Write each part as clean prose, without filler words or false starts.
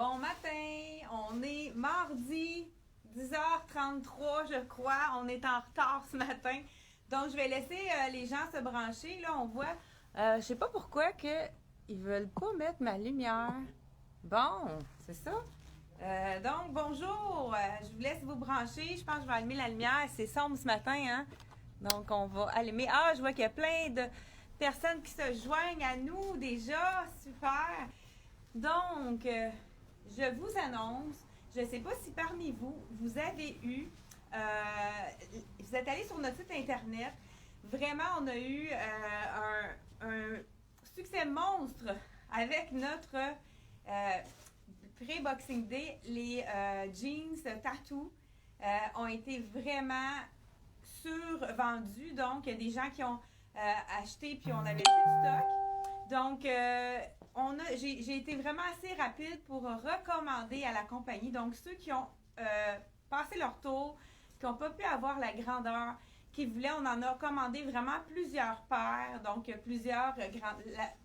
Bon matin, on est mardi 10h33 je crois, on est en retard ce matin. Donc je vais laisser les gens se brancher. Là on voit, je sais pas pourquoi que ils veulent pas mettre ma lumière. Bon, c'est ça. Donc bonjour, je vous laisse vous brancher. Je pense que je vais allumer la lumière, c'est sombre ce matin, hein. Donc on va allumer. Ah, je vois qu'il y a plein de personnes qui se joignent à nous déjà, super. Donc, je vous annonce, je ne sais pas si parmi vous, vous avez eu, vous êtes allé sur notre site internet, vraiment on a eu un succès monstre avec notre pré-Boxing Day. Les jeans tattoo ont été vraiment survendus, donc il y a des gens qui ont acheté puis on n'avait plus de stock. Donc, j'ai été vraiment assez rapide pour recommander à la compagnie. Donc, ceux qui ont passé leur tour, qui n'ont pas pu avoir la grandeur qu'ils voulaient, on en a commandé vraiment plusieurs paires. Donc,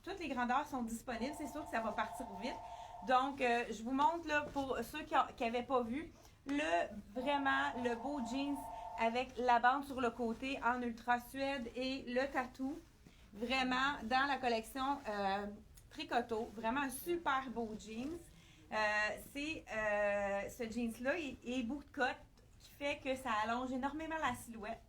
toutes les grandeurs sont disponibles. C'est sûr que ça va partir vite. Donc, je vous montre là pour ceux qui n'avaient pas vu, vraiment le beau jeans avec la bande sur le côté en ultra suède et le tatou. Vraiment, dans la collection Tricoto, vraiment un super beau jeans. Ce jeans-là est bout de cotte qui fait que ça allonge énormément la silhouette.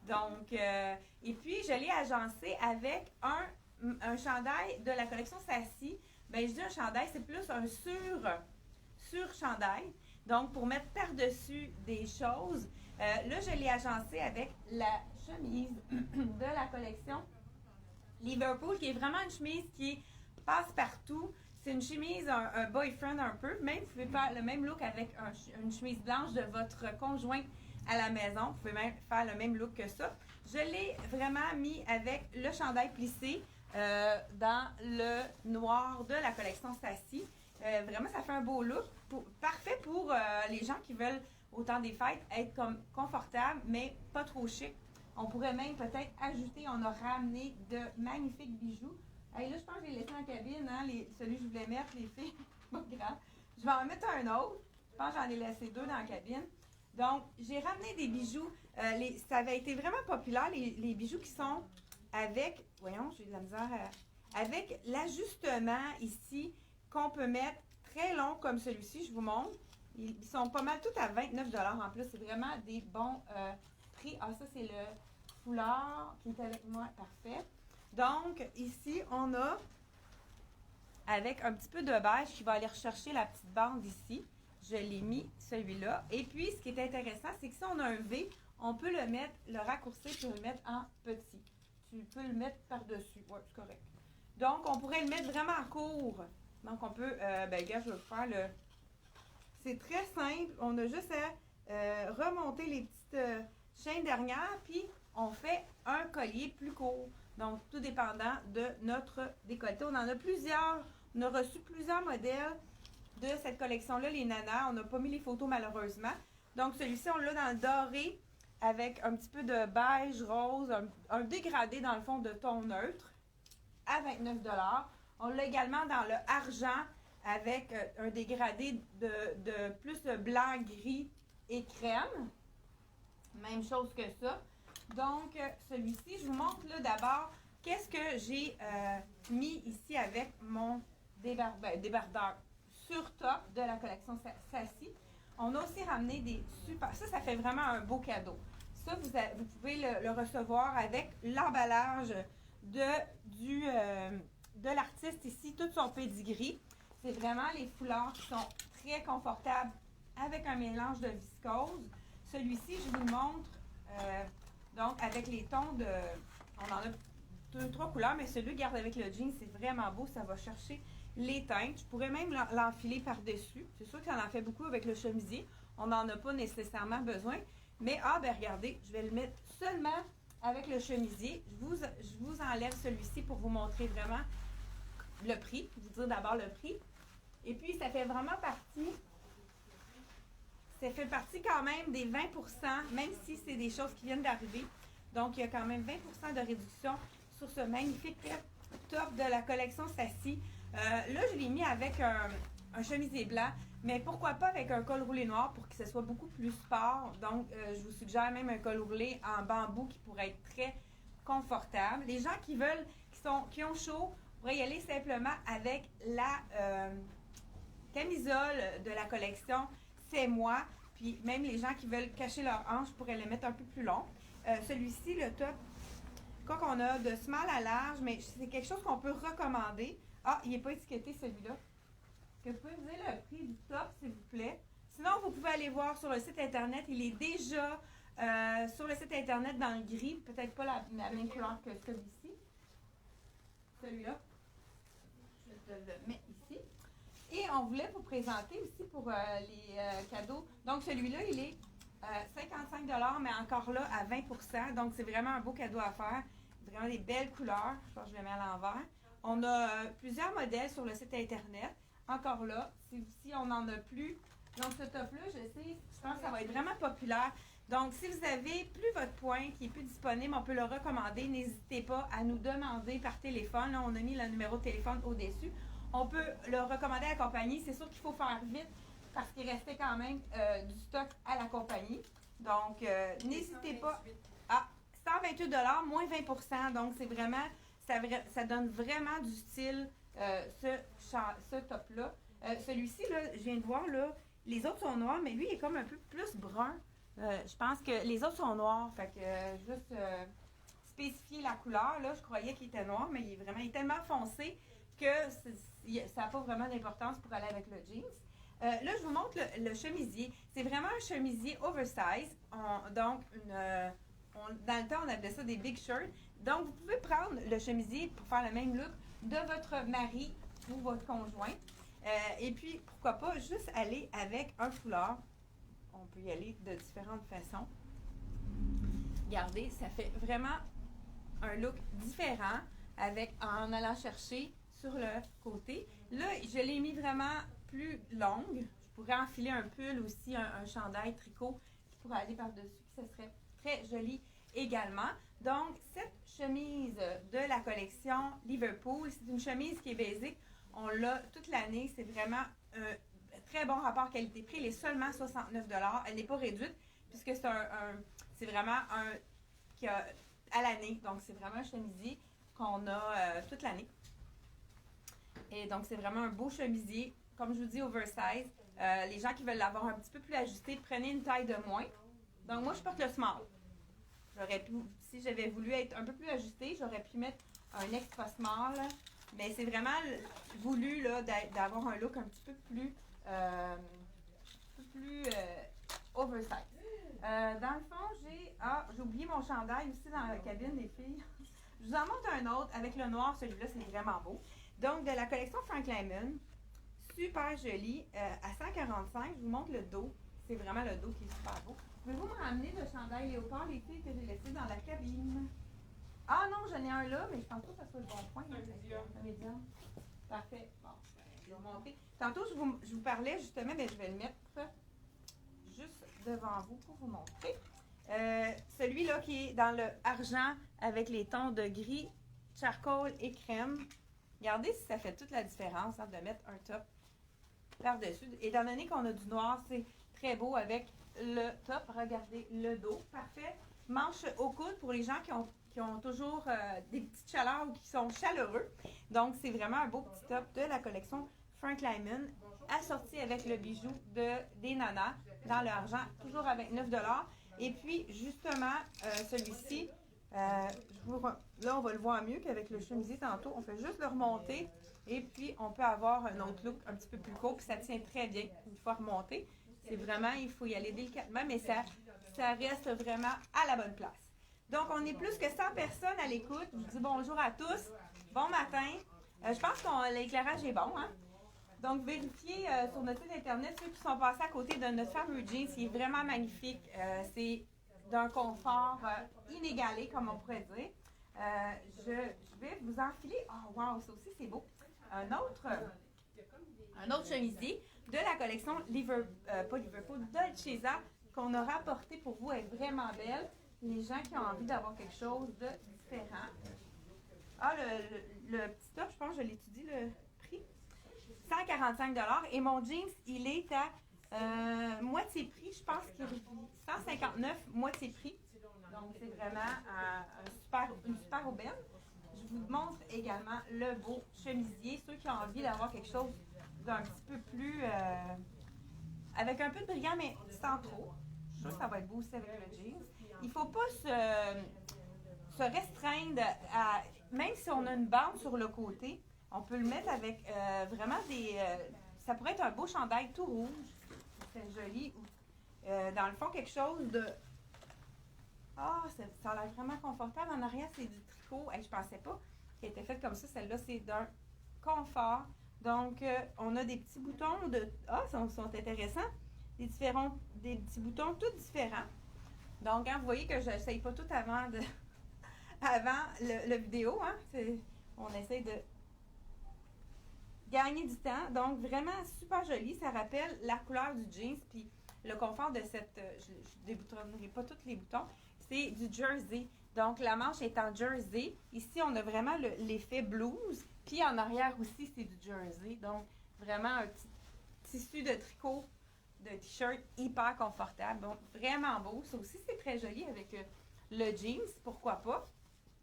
Donc, et puis, je l'ai agencé avec un chandail de la collection Sassy. Ben, je dis un chandail, c'est plus un sur-chandail. Donc, pour mettre par-dessus des choses. Là, je l'ai agencé avec la chemise de la collection Liverpool, qui est vraiment une chemise qui passe partout. C'est une chemise, un boyfriend un peu. Même, vous pouvez faire le même look avec une chemise blanche de votre conjoint à la maison. Vous pouvez même faire le même look que ça. Je l'ai vraiment mis avec le chandail plissé dans le noir de la collection Sassy. Vraiment, ça fait un beau look. Parfait pour les gens qui veulent, au temps des fêtes, être comme confortable, mais pas trop chic. On pourrait même peut-être ajouter, on a ramené de magnifiques bijoux. Hey, là, je pense que je l'ai laissé en cabine, hein, celui que je voulais mettre, les filles. Pas grave. Je vais en mettre un autre. Je pense que j'en ai laissé deux dans la cabine. Donc, j'ai ramené des bijoux. Ça avait été vraiment populaire, les bijoux qui sont avec, voyons, j'ai de la misère avec l'ajustement ici qu'on peut mettre très long comme celui-ci. Je vous montre. Ils sont pas mal tous à 29 $ en plus. C'est vraiment des bons prix. Ah, ça, c'est le foulard qui est avec moi. Parfait. Donc, ici, on a, avec un petit peu de beige, qui va aller rechercher la petite bande ici. Je l'ai mis, celui-là. Et puis, ce qui est intéressant, c'est que si on a un V, on peut le raccourcir pour le mettre en petit. Tu peux le mettre par-dessus. Oui, c'est correct. Donc, on pourrait le mettre vraiment court. Donc, on peut, gars, je vais faire le... C'est très simple. On a juste à remonter les petites chaînes dernières, puis on fait un collier plus court. Donc, tout dépendant de notre décolleté. On en a plusieurs. On a reçu plusieurs modèles de cette collection-là, les nanas. On n'a pas mis les photos malheureusement. Donc, celui-ci, on l'a dans le doré avec un petit peu de beige, rose, un dégradé dans le fond de ton neutre à 29 $. On l'a également dans le argent avec un dégradé de plus blanc, gris et crème. Même chose que ça. Donc, celui-ci, je vous montre là d'abord qu'est-ce que j'ai mis ici avec mon débardeur sur top de la collection Sassy. On a aussi ramené des super... Ça fait vraiment un beau cadeau. Ça, vous pouvez le recevoir avec l'emballage de l'artiste ici, tout son pedigree. C'est vraiment les foulards qui sont très confortables avec un mélange de viscose. Celui-ci, je vous le montre, donc avec les tons de... On en a 2-3 couleurs, mais celui garde avec le jean, c'est vraiment beau. Ça va chercher les teintes. Je pourrais même l'enfiler par-dessus. C'est sûr que ça en fait beaucoup avec le chemisier. On n'en a pas nécessairement besoin. Mais, regardez, je vais le mettre seulement avec le chemisier. Je vous enlève celui-ci pour vous montrer vraiment le prix. Je vais vous dire d'abord le prix. Et puis, ça fait vraiment partie... Ça fait partie quand même des 20 %, même si c'est des choses qui viennent d'arriver. Donc, il y a quand même 20 % de réduction sur ce magnifique top de la collection Sassy. Là, je l'ai mis avec un chemisier blanc, mais pourquoi pas avec un col roulé noir pour que ce soit beaucoup plus sport. Donc, je vous suggère même un col roulé en bambou qui pourrait être très confortable. Les gens qui ont chaud pourraient y aller simplement avec la camisole de la collection C'est moi. Puis même les gens qui veulent cacher leurs hanches pourraient les mettre un peu plus long. Celui-ci, le top, quoi qu'on a de small à large, mais c'est quelque chose qu'on peut recommander. Ah, il n'est pas étiqueté celui-là. Est-ce que vous pouvez me dire le prix du top, s'il vous plaît? Sinon, vous pouvez aller voir sur le site internet. Il est déjà sur le site internet dans le gris. Peut-être pas la même couleur que celui-ci. Celui-là. Je te le mets ici. Et on voulait vous présenter aussi pour les cadeaux. Donc, celui-là, il est 55 $, mais encore là, à 20 %. Donc, c'est vraiment un beau cadeau à faire. Vraiment des belles couleurs. Je pense que je le mets à l'envers. On a plusieurs modèles sur le site internet. Encore là, si on n'en a plus. Donc, ce top-là, je pense que ça va être vraiment populaire. Donc, si vous avez plus votre point qui est plus disponible, on peut le recommander. N'hésitez pas à nous demander par téléphone. Là, on a mis le numéro de téléphone au-dessus. On peut le recommander à la compagnie. C'est sûr qu'il faut faire vite parce qu'il restait quand même du stock à la compagnie. Donc, n'hésitez pas. Ah, 128 $, moins 20 %. Donc, c'est vraiment, ça donne vraiment du style, ce top-là. Celui-ci, là, je viens de voir, là, les autres sont noirs, mais lui, il est comme un peu plus brun. Je pense que les autres sont noirs. Fait que juste spécifier la couleur, là, je croyais qu'il était noir, mais il est tellement foncé que ça n'a pas vraiment d'importance pour aller avec le jeans. Là, je vous montre le chemisier. C'est vraiment un chemisier oversize. Dans le temps, on appelait ça des big shirts. Donc, vous pouvez prendre le chemisier pour faire le même look de votre mari ou votre conjoint. Et puis, pourquoi pas juste aller avec un foulard. On peut y aller de différentes façons. Regardez, ça fait vraiment un look différent en allant chercher sur le côté. Là, je l'ai mis vraiment plus longue. Je pourrais enfiler un pull aussi, un chandail tricot qui pourrait aller par-dessus. Ce serait très joli également. Donc, cette chemise de la collection Liverpool, c'est une chemise qui est basique. On l'a toute l'année. C'est vraiment un très bon rapport qualité-prix. Elle est seulement 69 $. Elle n'est pas réduite puisque c'est vraiment un qui a à l'année. Donc, c'est vraiment un chemisier qu'on a toute l'année. Et donc, c'est vraiment un beau chemisier. Comme je vous dis, oversize. Les gens qui veulent l'avoir un petit peu plus ajusté, prenez une taille de moins. Donc, moi, je porte le small. Si j'avais voulu être un peu plus ajustée, j'aurais pu mettre un extra small. Mais c'est vraiment voulu là, d'avoir un look un petit peu plus oversize. Dans le fond, j'ai oublié mon chandail aussi dans la cabine, les filles. Je vous en montre un autre avec le noir. Celui-là, c'est vraiment beau. Donc, de la collection Frank Lyman. Super joli. À 145, je vous montre le dos. C'est vraiment le dos qui est super beau. Pouvez-vous me ramener le chandail léopard, les filles, que j'ai laissé dans la cabine? Ah non, j'en ai un là, mais je pense pas que ça soit le bon point. Un médium. Parfait. Bon, je vais vous montrer. Tantôt, je vous parlais justement, mais je vais le mettre juste devant vous pour vous montrer. Celui-là qui est dans le argent avec les tons de gris, charcoal et crème. Regardez si ça fait toute la différence de mettre un top par-dessus. Étant donné qu'on a du noir, c'est très beau avec le top. Regardez le dos. Parfait. Manche au coude pour les gens qui ont toujours des petites chaleurs ou qui sont chaleureux. Donc, c'est vraiment un beau petit top de la collection Frank Lyman, assorti avec le bijou des nanas dans le argent, toujours avec 9 $. Et puis, justement, celui-ci, là, on va le voir mieux qu'avec le chemisier tantôt. On fait juste le remonter et puis on peut avoir un autre look un petit peu plus court. Puis ça tient très bien une fois remonté. C'est vraiment, il faut y aller délicatement, mais ça reste vraiment à la bonne place. Donc, on est plus que 100 personnes à l'écoute. Je vous dis bonjour à tous. Bon matin. Je pense que l'éclairage est bon, hein? Donc, vérifiez sur notre site internet ceux qui sont passés à côté de notre fameux jeans. Il est vraiment magnifique. C'est d'un confort inégalé, comme on pourrait dire. Je vais vous enfiler. Oh, wow, ça aussi, c'est beau. Un autre chemisier de la collection pas Liverpool, Dolcezza, qu'on a rapporté pour vous. Elle est vraiment belle. Les gens qui ont envie d'avoir quelque chose de différent. Ah, le petit top, je pense que je l'étudie, le prix. 149 145 et mon jeans, il est à moitié prix. Je pense qu'il est 159, moitié prix. Donc, c'est vraiment une super aubaine. Je vous montre également le beau chemisier. Ceux qui ont envie d'avoir quelque chose d'un petit peu plus... avec un peu de brillant, mais sans trop. Je suis sûre que ça va être beau aussi avec le jeans. Il ne faut pas se restreindre à... Même si on a une bande sur le côté, on peut le mettre avec vraiment des... ça pourrait être un beau chandail tout rouge. C'est joli. Dans le fond, quelque chose de... ça a l'air vraiment confortable. En arrière, c'est du tricot. Je ne pensais pas qu'elle était faite comme ça. Celle-là, c'est d'un confort. Donc, on a des petits boutons de... sont intéressants. Des petits boutons tous différents. Donc, vous voyez que je n'essaye pas tout avant le vidéo. Hein? On essaye de gagner du temps. Donc, vraiment super joli. Ça rappelle la couleur du jeans. Puis, le confort de cette... je ne déboutonnerai pas tous les boutons. C'est du jersey. Donc, la manche est en jersey. Ici, on a vraiment l'effet blouse. Puis, en arrière aussi, c'est du jersey. Donc, vraiment un petit tissu de tricot, de t-shirt hyper confortable. Donc, vraiment beau. Ça aussi, c'est très joli avec le jeans. Pourquoi pas?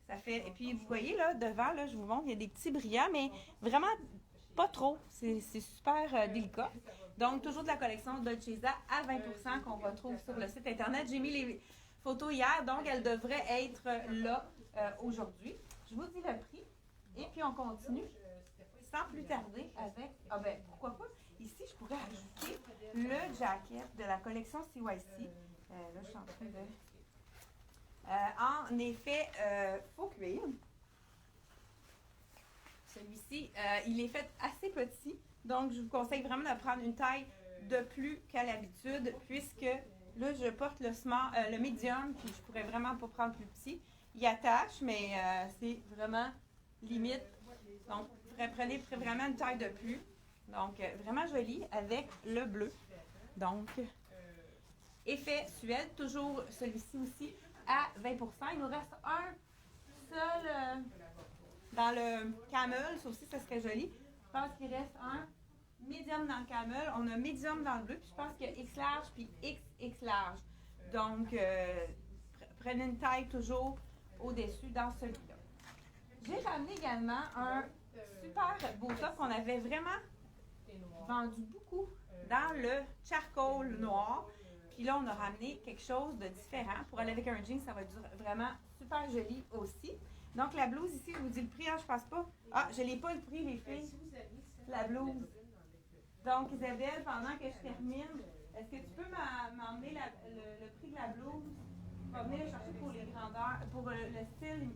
Ça fait... Et puis, vous voyez, là, devant, là, je vous montre, il y a des petits brillants, mais vraiment pas trop. C'est super délicat. Donc, toujours de la collection Dolce Vita à 20% qu'on retrouve sur le site Internet. J'ai mis les photos hier, donc elles devraient être là aujourd'hui. Je vous dis le prix. Et puis, on continue sans plus tarder avec... pourquoi pas? Ici, je pourrais ajouter le jacket de la collection CYC. Là, je suis en train de... en effet, faux cuir. Celui-ci, il est fait assez petit. Donc, je vous conseille vraiment de prendre une taille de plus qu'à l'habitude, puisque là, je porte le medium, puis je pourrais vraiment pas prendre plus petit. Il attache, mais c'est vraiment limite. Donc, prenez vraiment une taille de plus. Donc, vraiment joli avec le bleu. Donc, effet Suède, toujours celui-ci aussi à 20%. Il nous reste un seul dans le camel. Ça aussi, ça serait joli. Je pense qu'il reste un medium dans le camel. On a medium dans le bleu. Puis je pense qu'il y a X large puis XX large. Donc, prenez une taille toujours au-dessus dans celui-là. J'ai ramené également un super beau top qu'on avait vraiment vendu beaucoup dans le charcoal noir. Puis là, on a ramené quelque chose de différent. Pour aller avec un jean, ça va être vraiment super joli aussi. Donc, la blouse ici, je vous dis le prix, hein, je pense pas. Je n'ai pas le prix, les filles. La blouse. Donc, Isabelle, pendant que je termine, est-ce que tu peux m'emmener le prix de la blouse? Je vais venir le chercher pour les grandeurs, pour le style.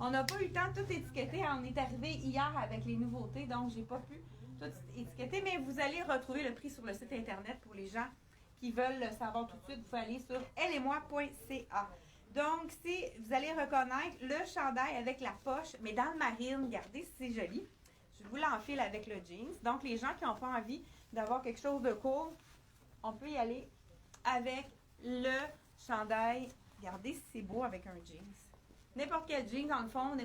On n'a pas eu le temps de tout étiqueter. On est arrivé hier avec les nouveautés, donc j'ai pas pu tout étiqueter. Mais vous allez retrouver le prix sur le site Internet pour les gens qui veulent le savoir tout de suite. Vous pouvez aller sur ellemoi.ca. Donc, vous allez reconnaître le chandail avec la poche, mais dans le marine. Regardez, c'est joli. Je vous l'enfile avec le jeans. Donc, les gens qui n'ont pas envie d'avoir quelque chose de court, on peut y aller avec le chandail. Regardez si c'est beau avec un jeans. N'importe quel jeans, dans le fond,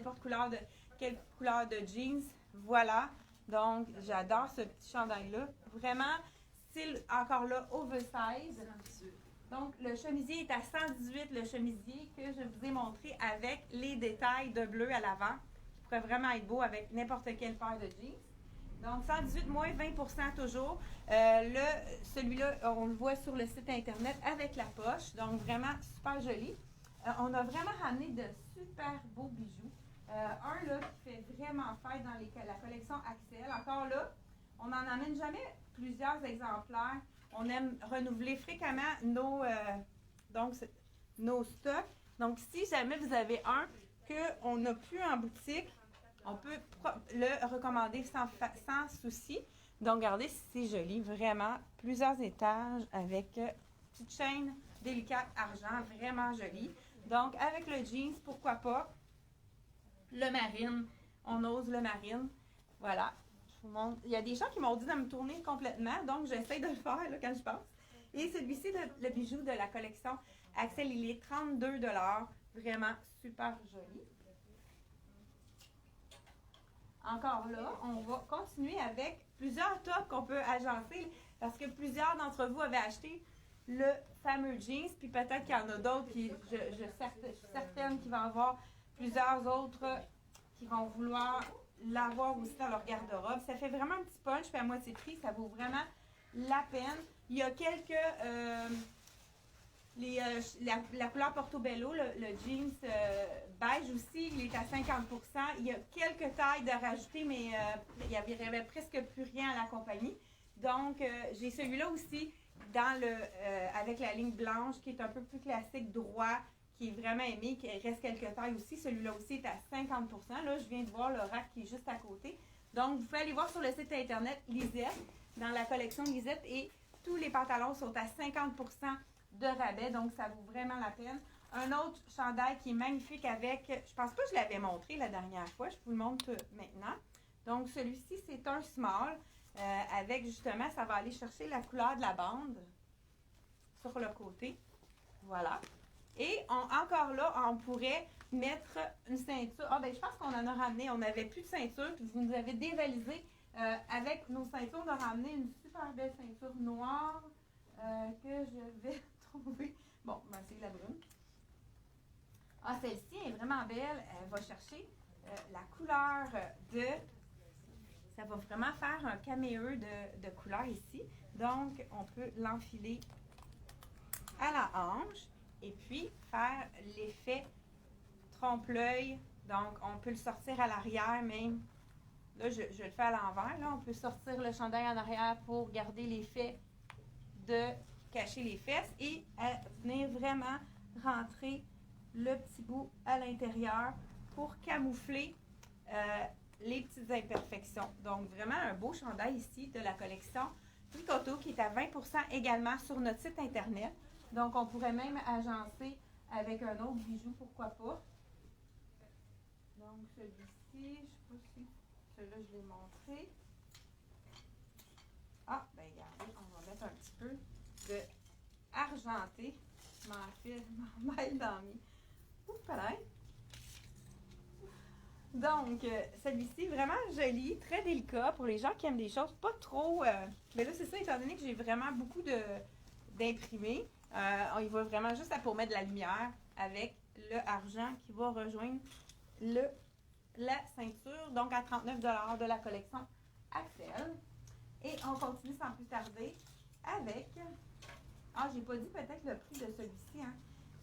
quelle couleur de jeans. Voilà. Donc, j'adore ce petit chandail-là. Vraiment, style, encore là, oversize. Donc, le chemisier est à 118, le chemisier que je vous ai montré avec les détails de bleu à l'avant, qui pourrait vraiment être beau avec n'importe quelle paire de jeans. Donc, 118 moins 20% toujours. Celui-là, on le voit sur le site Internet avec la poche. Donc, vraiment super joli. On a vraiment ramené de super beaux bijoux. Un là qui fait vraiment fête dans la collection Axel. Encore là, on n'en amène jamais plusieurs exemplaires. On aime renouveler fréquemment nos stocks. Donc, si jamais vous avez un qu'on n'a plus en boutique, on peut le recommander sans souci. Donc, regardez si c'est joli. Vraiment, plusieurs étages avec petite chaîne délicate argent. Vraiment joli. Donc, avec le jeans, pourquoi pas? Le marine. On ose le marine. Voilà. Je vous montre. Il y a des gens qui m'ont dit de me tourner complètement. Donc, j'essaie de le faire là, quand je passe. Et celui-ci, le bijou de la collection Axel, il est 32 $. Vraiment super joli. encore là, on va continuer avec plusieurs tops qu'on peut agencer parce que plusieurs d'entre vous avaient acheté le fameux jeans, puis peut-être qu'il y en a d'autres qui, je suis certaine qu'il va y avoir plusieurs autres qui vont vouloir l'avoir aussi dans leur garde-robe. Ça fait vraiment un petit punch, puis à moitié prix, ça vaut vraiment la peine. Il y a quelques... la couleur Portobello, le jeans beige aussi, il est à 50%. Il y a quelques tailles de rajouter, mais il y avait presque plus rien à la compagnie. Donc, j'ai celui-là aussi dans avec la ligne blanche qui est un peu plus classique, droit, qui est vraiment aimé, qui reste quelques tailles aussi. Celui-là aussi est à 50%. Là, je viens de voir le rack qui est juste à côté. Donc, vous pouvez aller voir sur le site internet Lisette, dans la collection Lisette, et tous les pantalons sont à 50% de rabais, donc ça vaut vraiment la peine. Un autre chandail qui est magnifique avec, je pense pas que je l'avais montré la dernière fois, je vous le montre maintenant. Donc, celui-ci, c'est un small, avec justement, ça va aller chercher la couleur de la bande sur le côté. Voilà. Et encore là, on pourrait mettre une ceinture. Ah, ben je pense qu'on en a ramené. On n'avait plus de ceinture. Puis vous nous avez dévalisé avec nos ceintures. On a ramené une super belle ceinture noire que je vais trouver. Bon, ben, c'est la brune. Ah, celle-ci est vraiment belle. Elle va chercher la couleur de... Ça va vraiment faire un caméo de couleur ici. Donc, on peut l'enfiler à la hanche. Et puis, faire l'effet trompe-l'œil. Donc, on peut le sortir à l'arrière même. Là, je le fais à l'envers. Là, on peut sortir le chandail en arrière pour garder l'effet de cacher les fesses et venir vraiment rentrer le petit bout à l'intérieur pour camoufler les petites imperfections. Donc, vraiment un beau chandail ici de la collection Tricoto qui est à 20% également sur notre site internet. Donc, on pourrait même agencer avec un autre bijou, pourquoi pas. Donc, celui-ci, je ne sais pas si celui-là, je l'ai montré. Ah, ben regardez, on va mettre un petit peu de argenté. Je m'en mêle dans mes... Oups, pareil. Donc, celui-ci, vraiment joli, très délicat pour les gens qui aiment des choses pas trop... Mais là, c'est ça, étant donné que j'ai vraiment beaucoup d'imprimés. Il va vraiment juste pour mettre de la lumière avec le argent qui va rejoindre la ceinture, donc à 39$ de la collection Axel. Et on continue sans plus tarder avec... Ah, j'ai pas dit peut-être le prix de celui-ci. Hein.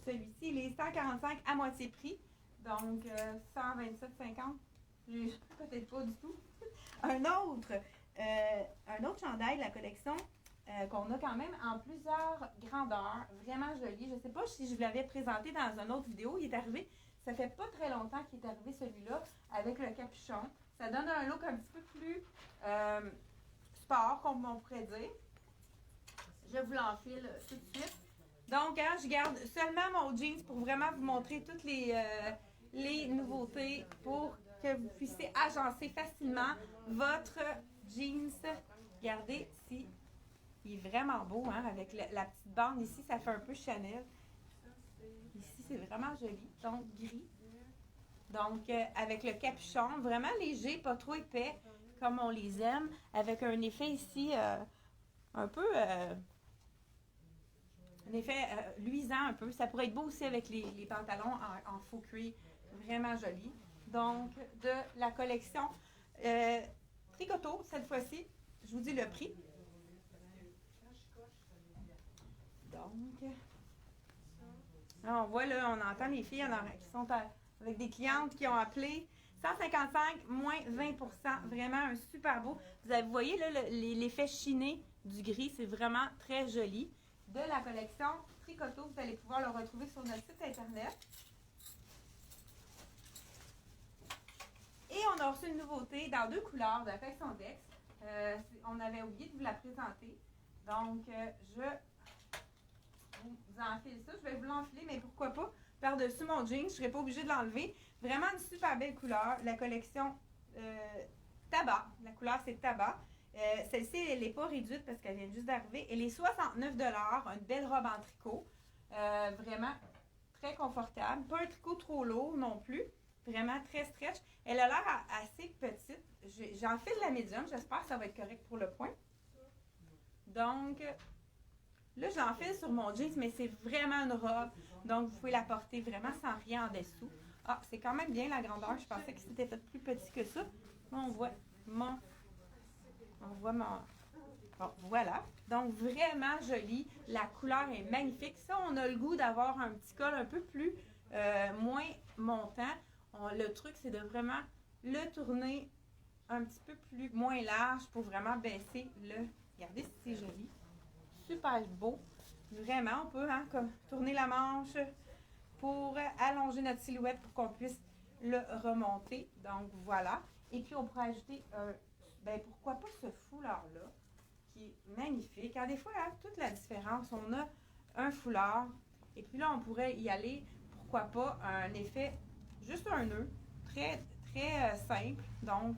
Celui-ci, il est 145 à moitié prix, donc 127,50. Peut-être pas du tout. Un autre chandail de la collection qu'on a quand même en plusieurs grandeurs, vraiment joli. Je ne sais pas si je vous l'avais présenté dans une autre vidéo. Il est arrivé, ça fait pas très longtemps qu'il est arrivé celui-là avec le capuchon. Ça donne un look un petit peu plus sport, comme on pourrait dire. Je vous l'enfile tout de suite. Donc, hein, je garde seulement mon jeans pour vraiment vous montrer toutes les nouveautés pour que vous puissiez agencer facilement votre jeans. Regardez si il est vraiment beau, hein, avec la petite bande ici, ça fait un peu Chanel. Ici, c'est vraiment joli. Donc, gris. Donc, avec le capuchon, vraiment léger, pas trop épais, comme on les aime, avec un effet ici un peu... un effet luisant un peu. Ça pourrait être beau aussi avec les pantalons en faux cuir. Vraiment joli. Donc, de la collection Tricoto, cette fois-ci, je vous dis le prix. Donc, là, on voit, là, on entend les filles qui sont avec des clientes qui ont appelé. 155 moins 20%. Vraiment un super beau. Vous voyez là, l'effet chiné du gris. C'est vraiment très joli. De la collection Tricoto, vous allez pouvoir le retrouver sur notre site internet. Et on a reçu une nouveauté dans 2 couleurs de la collection Dex. On avait oublié de vous la présenter. Donc, je vous enfile ça. Je vais vous l'enfiler, mais pourquoi pas par-dessus mon jean. Je ne serai pas obligée de l'enlever. Vraiment une super belle couleur. La collection Tabac. La couleur, c'est Tabac. Celle-ci, elle n'est pas réduite parce qu'elle vient juste d'arriver. Elle est 69$. Une belle robe en tricot. Vraiment très confortable. Pas un tricot trop lourd non plus. Vraiment très stretch. Elle a l'air assez petite. J'en fais de la médium. J'espère que ça va être correct pour le point. Donc, là, j'en fais sur mon jeans, mais c'est vraiment une robe. Donc, vous pouvez la porter vraiment sans rien en dessous. Ah, c'est quand même bien la grandeur. Je pensais que c'était fait plus petit que ça. Là, on voit mon... Bon, voilà. Donc, vraiment joli. La couleur est magnifique. Ça, on a le goût d'avoir un petit col un peu plus, moins montant. Le truc, c'est de vraiment le tourner un petit peu plus, moins large pour vraiment baisser le... Regardez si c'est joli. Super beau. Vraiment, on peut comme tourner la manche pour allonger notre silhouette pour qu'on puisse le remonter. Donc, voilà. Et puis, on pourrait ajouter pourquoi pas ce foulard-là, qui est magnifique. Alors, des fois, toute la différence, on a un foulard, et puis là, on pourrait y aller, pourquoi pas, un effet, juste un nœud, très, très simple, donc,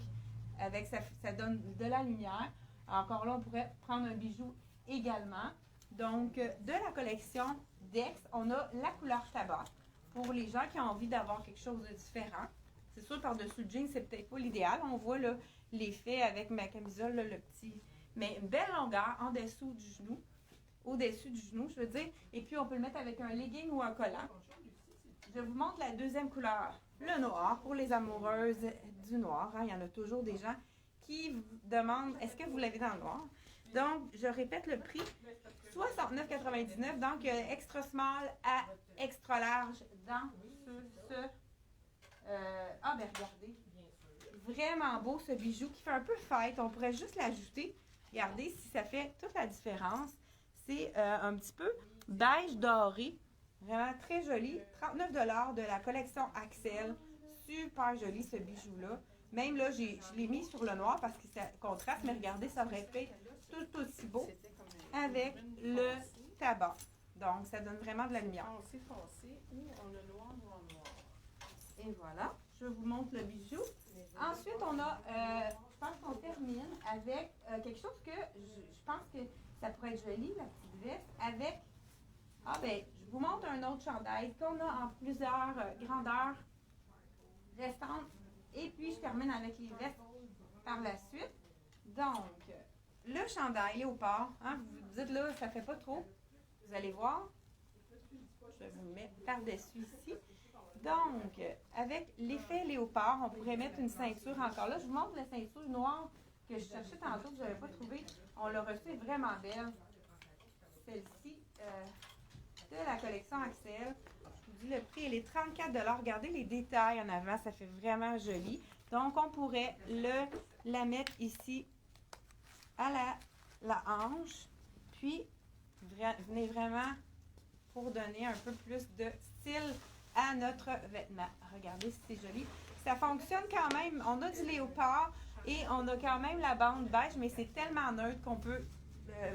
avec ça donne de la lumière. Encore là, on pourrait prendre un bijou également. Donc, de la collection Dex, on a la couleur tabac, pour les gens qui ont envie d'avoir quelque chose de différent. C'est sûr, par-dessus le jean, c'est peut-être pas l'idéal. On voit là l'effet avec ma camisole, là, le petit... Mais une belle longueur en dessous du genou. Au-dessus du genou, je veux dire. Et puis, on peut le mettre avec un legging ou un collant. Je vous montre la deuxième couleur. Le noir, pour les amoureuses du noir. Il y en a toujours des gens qui vous demandent, est-ce que vous l'avez dans le noir? Donc, je répète le prix. 69,99. Donc, extra small à extra large dans regardez. Vraiment beau ce bijou qui fait un peu fête. On pourrait juste l'ajouter. Regardez si ça fait toute la différence. C'est un petit peu beige doré. Vraiment très joli. 39 $ de la collection Axel. Super joli ce bijou-là. Même là, je l'ai mis sur le noir parce que ça contraste. Mais regardez, ça aurait fait tout aussi beau avec le tabac. Donc, ça donne vraiment de la lumière. Foncé, foncé, ou on a noir, noir, noir. Et voilà. Je vous montre le bijou. Ensuite, on a, je pense qu'on termine avec quelque chose que je pense que ça pourrait être joli, la petite veste, avec, je vous montre un autre chandail qu'on a en plusieurs grandeurs restantes. Et puis, je termine avec les vestes par la suite. Donc, le chandail léopard, vous dites là, ça fait pas trop. Vous allez voir. Je vous le mets par-dessus ici. Donc, avec l'effet léopard, on pourrait mettre une ceinture encore là. Je vous montre la ceinture noire que je cherchais tantôt, que je n'avais pas trouvée. On l'a reçue, elle est vraiment belle. Celle-ci, de la collection Axel. Je vous dis le prix, elle est 34 $. Regardez les détails en avant, ça fait vraiment joli. Donc, on pourrait la mettre ici à la hanche. Puis, venez vraiment pour donner un peu plus de style à notre vêtement. Regardez si c'est joli. Ça fonctionne quand même. On a du léopard et on a quand même la bande beige, mais c'est tellement neutre qu'on peut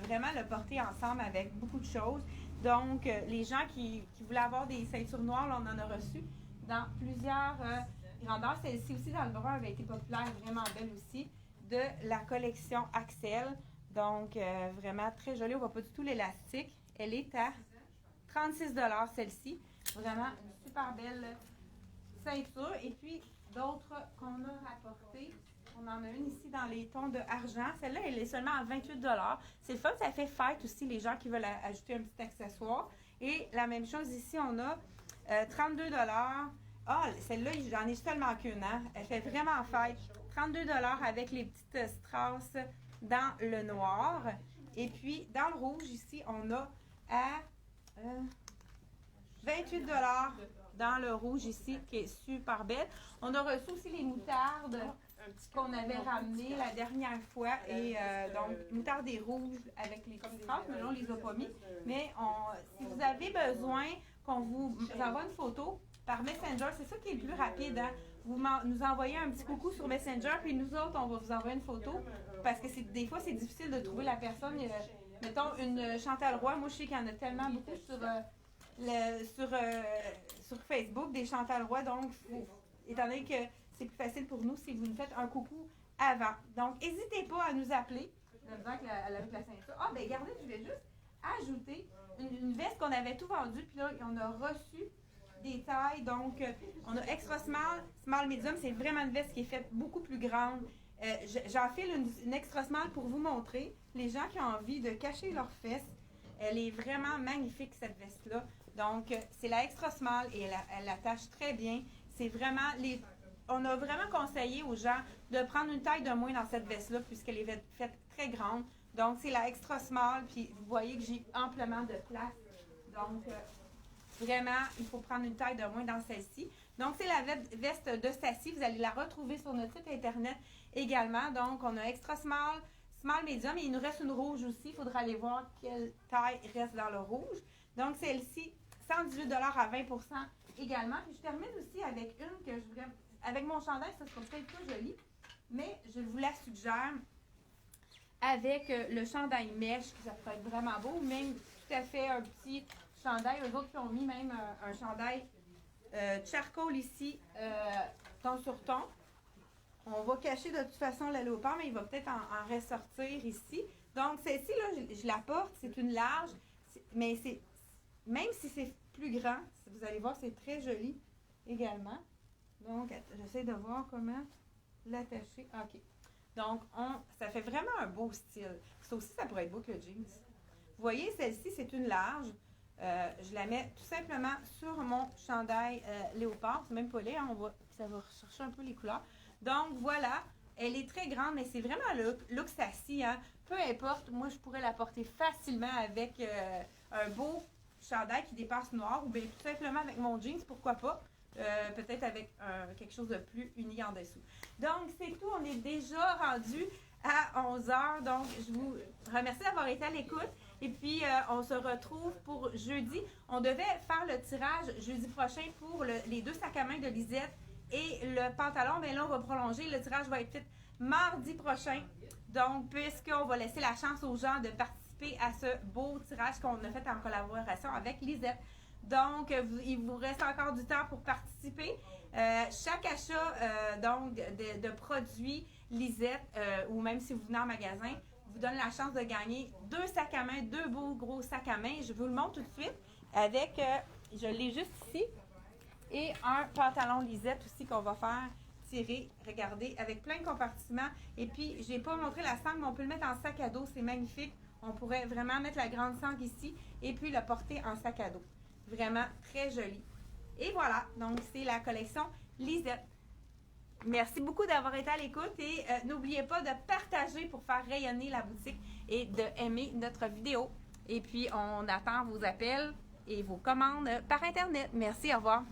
vraiment le porter ensemble avec beaucoup de choses. Donc, les gens qui voulaient avoir des ceintures noires, là, on en a reçu dans plusieurs grandeurs. Celle-ci aussi dans le brun avait été populaire, vraiment belle aussi, de la collection Axel. Donc, vraiment très jolie. On ne voit pas du tout l'élastique. Elle est à 36 $ celle-ci. Vraiment une super belle ceinture. Et puis, d'autres qu'on a rapportées. On en a une ici dans les tons de argent. Celle-là, elle est seulement à 28 $. C'est le fun, ça fait fête aussi, les gens qui veulent ajouter un petit accessoire. Et la même chose ici, on a 32 $. Ah, celle-là, j'en ai seulement qu'une. Elle fait vraiment fête. 32 $ avec les petites strass dans le noir. Et puis, dans le rouge, ici, on a à 28 $ dans le rouge ici, qui est super belle. On a reçu aussi les moutardes qu'on avait ramenées la dernière fois. Et donc, moutardes et rouges avec les petites strass, mais là, on les a pas mis. Mais si vous avez besoin qu'on vous envoie une photo par Messenger, c'est ça qui est le plus rapide. Vous nous envoyez un petit coucou sur Messenger, puis nous autres, on va vous envoyer une photo. Parce que des fois, c'est difficile de trouver la personne. Mettons, une Chantal Roy. Moi, je sais qu'il y en a tellement beaucoup sur Facebook, des Chantal Roy. Donc, étant donné que c'est plus facile pour nous si vous nous faites un coucou avant. Donc, n'hésitez pas à nous appeler. Avec la ceinture. Ah, ben regardez, je vais juste ajouter une veste qu'on avait tout vendue. Puis là, on a reçu des tailles. Donc, on a extra small, small medium. C'est vraiment une veste qui est faite beaucoup plus grande. J'enfile une extra small pour vous montrer. Les gens qui ont envie de cacher leurs fesses, elle est vraiment magnifique, cette veste-là. Donc, c'est la extra small et elle attache très bien. C'est vraiment on a vraiment conseillé aux gens de prendre une taille de moins dans cette veste-là puisqu'elle est faite très grande. Donc, c'est la extra small. Puis, vous voyez que j'ai amplement de place. Donc, vraiment, il faut prendre une taille de moins dans celle-ci. Donc, c'est la veste de Stacy. Vous allez la retrouver sur notre site Internet également. Donc, on a extra small, small medium. Et il nous reste une rouge aussi. Il faudra aller voir quelle taille reste dans le rouge. Donc, celle-ci, 118 $ à 20 % également. Puis, je termine aussi avec une que je voudrais... Avec mon chandail, ça sera peut-être pas joli, mais je vous la suggère avec le chandail mèche, ça peut être vraiment beau, même tout à fait un petit chandail. Eux autres qui ont mis même un chandail charcoal ici, ton sur ton. On va cacher de toute façon le léopard, mais il va peut-être en ressortir ici. Donc, celle-ci, là, je la porte, c'est une large, mais même si c'est plus grand, vous allez voir, c'est très joli également. Donc, j'essaie de voir comment l'attacher. OK. Donc, ça fait vraiment un beau style. Ça aussi, ça pourrait être beau que le jeans. Vous voyez, celle-ci, c'est une large. Je la mets tout simplement sur mon chandail léopard. C'est même pas laid, hein, ça va rechercher un peu les couleurs. Donc, voilà. Elle est très grande, mais c'est vraiment un look Stacy. Hein. Peu importe, moi, je pourrais la porter facilement avec un beau chandail qui dépasse noir ou bien tout simplement avec mon jeans, pourquoi pas. Peut-être avec quelque chose de plus uni en dessous. Donc, c'est tout. On est déjà rendu à 11h. Donc, je vous remercie d'avoir été à l'écoute. Et puis, on se retrouve pour jeudi. On devait faire le tirage jeudi prochain pour les 2 sacs à main de Lisette et le pantalon. Mais là, on va prolonger. Le tirage va être fait mardi prochain. Donc, puisqu'on va laisser la chance aux gens de participer à ce beau tirage qu'on a fait en collaboration avec Lisette. Donc, il vous reste encore du temps pour participer. Chaque achat donc de produits Lisette, ou même si vous venez en magasin, vous donne la chance de gagner 2 sacs à main, 2 beaux gros sacs à main. Je vous le montre tout de suite avec, je l'ai juste ici, et un pantalon Lisette aussi qu'on va faire tirer, regardez, avec plein de compartiments. Et puis, je n'ai pas montré la sangle, mais on peut le mettre en sac à dos, c'est magnifique. On pourrait vraiment mettre la grande sangle ici et puis le porter en sac à dos. Vraiment très joli. Et voilà, donc c'est la collection Lisette. Merci beaucoup d'avoir été à l'écoute et n'oubliez pas de partager pour faire rayonner la boutique et d'aimer notre vidéo. Et puis, on attend vos appels et vos commandes par Internet. Merci, au revoir.